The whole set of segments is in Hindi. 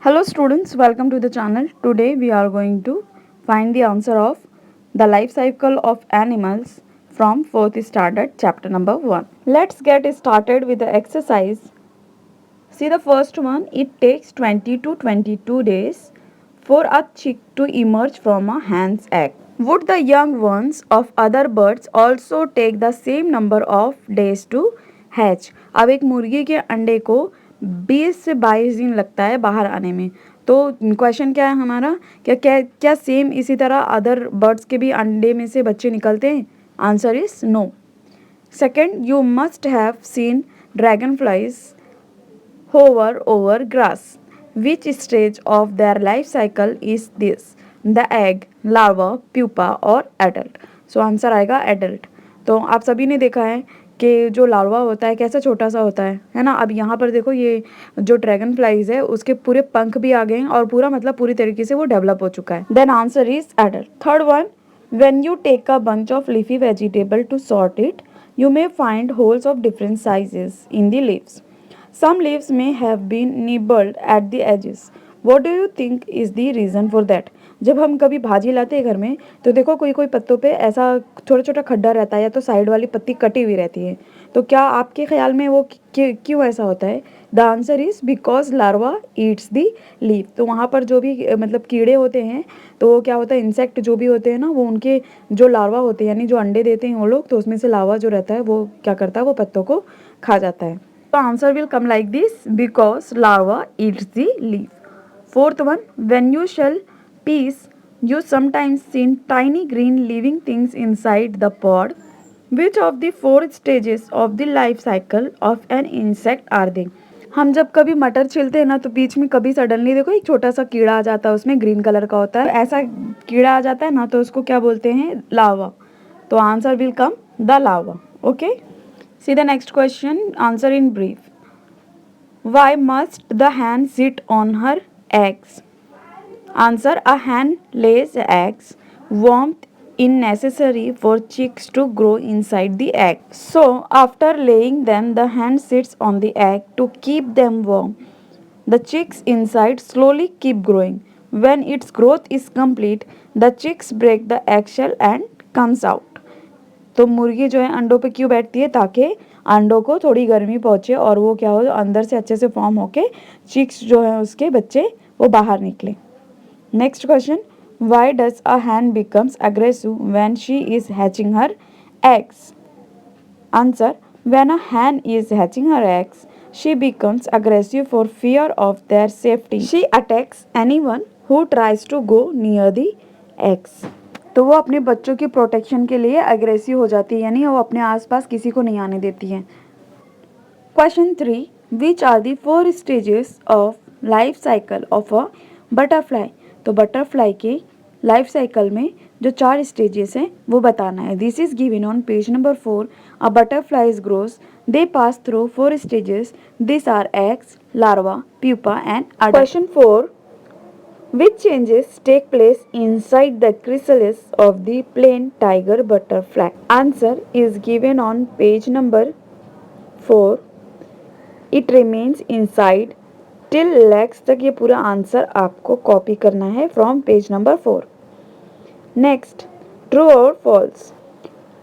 Hello students, welcome to the channel. Today we are going to find the answer of the life cycle of animals from 4th standard chapter number 1. Let's get started with the exercise. See the first one, it takes 20 to 22 days for a chick to emerge from a hen's egg. Would the young ones of other birds also take the same number of days to hatch? अब एक मुर्गी के अंडे को 20 से 22 दिन लगता है बाहर आने में। तो क्वेश्चन क्या है हमारा, क्या सेम इसी तरह अदर बर्ड्स के भी अंडे में से बच्चे निकलते हैं? Answer is no. Second, you must have seen dragon flies hover over grass. Which stage of their life cycle is this? The egg, larva, pupa और adult. So आंसर आएगा adult. तो आप सभी ने देखा है कि जो लार्वा होता है कैसा छोटा सा होता है ना। अब यहाँ पर देखो ये जो ड्रैगन फ्लाइज है उसके पूरे पंख भी आ गए हैं और पूरा मतलब पूरी तरीके से वो डेवलप हो चुका है. Then answer is adult. Third one, when you take a bunch of leafy vegetable to sort it, you may find holes of different sizes in the leaves. Some leaves may have been nibbled at the edges. What do you think is the reason for that? जब हम कभी भाजी लाते हैं घर में तो देखो कोई कोई पत्तों पे ऐसा छोटा छोटा खड्डा रहता है या तो साइड वाली पत्ती कटी हुई रहती है. तो क्या आपके ख्याल में वो क्यों ऐसा होता है? The answer is because larva Yeats the leaf. तो वहाँ पर जो भी मतलब कीड़े होते हैं तो वो क्या होता है, इंसेक्ट जो भी होते हैं ना वो उनके जो लार्वा होते हैं यानी जो अंडे देते हैं वो लोग, तो उसमें से लार्वा जो रहता है वो क्या करता है, वो पत्तों को खा जाता है. The answer will come like this, because larva eats the leaf. Fourth one, when you shell peas, you sometimes see tiny green living things inside the pod. Which of the 4 stages of the life cycle of an insect are they? हम जब कभी मटर छिलते हैं ना तो बीच में कभी सडनली देखो एक छोटा सा कीड़ा आ जाता है, उसमें ग्रीन कलर का होता है. ऐसा कीड़ा आ जाता है ना तो उसको क्या बोलते हैं? लार्वा. तो answer will come the larva. Okay. See the next question, answer in brief. Why must the hen sit on her eggs? Answer, a hen lays eggs. Warmth is necessary for chicks to grow inside the egg. So, after laying them, the hen sits on the egg to keep them warm. The chicks inside slowly keep growing. When its growth is complete, the chicks break the eggshell and comes out. तो मुर्गी जो है अंडों पे क्यों बैठती है? ताकि अंडों को थोड़ी गर्मी पहुँचे और वो क्या हो, अंदर से अच्छे से फॉर्म होके चिक्स जो है उसके बच्चे वो बाहर निकले. Next question, why does a hen becomes aggressive when she is hatching her eggs? Answer, when a hen is hatching her eggs she becomes aggressive for fear of their safety. She attacks anyone who tries to go near the eggs. तो वो अपने बच्चों की प्रोटेक्शन के लिए अग्रेसिव हो जाती है, यानी वो अपने आसपास किसी को नहीं आने देती है. Question 3, which are the 4 stages of life cycle of a butterfly? तो बटरफ्लाई के लाइफ साइकिल में जो 4 स्टेजेस हैं वो बताना है. This is given on page number 4. A butterflies grows, they pass through 4 stages. This are eggs, larva, pupa and adult. Question 4, which changes take place inside the chrysalis of the plain tiger butterfly? Answer is given on page number 4. It remains inside till legs तक. ये पूरा आंसर आपको कॉपी करना है from page number 4. Next, true और false.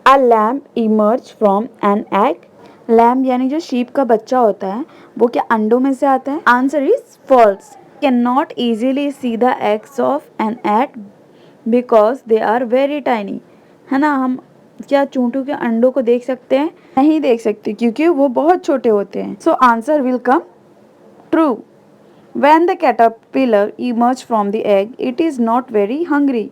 A lamb emerge from an egg. Lamb यानी जो शीप का बच्चा होता है वो क्या अंडों में से आता है? Answer is false. Cannot easily see the eggs of an egg because they are very tiny. है ना, हम क्या चूंटू के अंडों को देख सकते हैं? नहीं देख सकते क्योंकि वो बहुत छोटे होते हैं. So answer will come true. When the caterpillar emerges from the egg, it is not very hungry.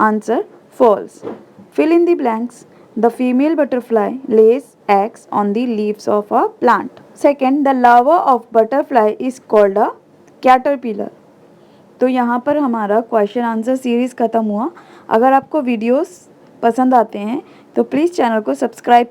Answer false. Fill in the blanks. The female butterfly lays eggs on the leaves of a plant. Second, the larva of butterfly is called a caterpillar. तो यहाँ पर हमारा क्वेश्चन आंसर सीरीज़ ख़त्म हुआ. अगर आपको वीडियोस पसंद आते हैं तो प्लीज़ चैनल को सब्सक्राइब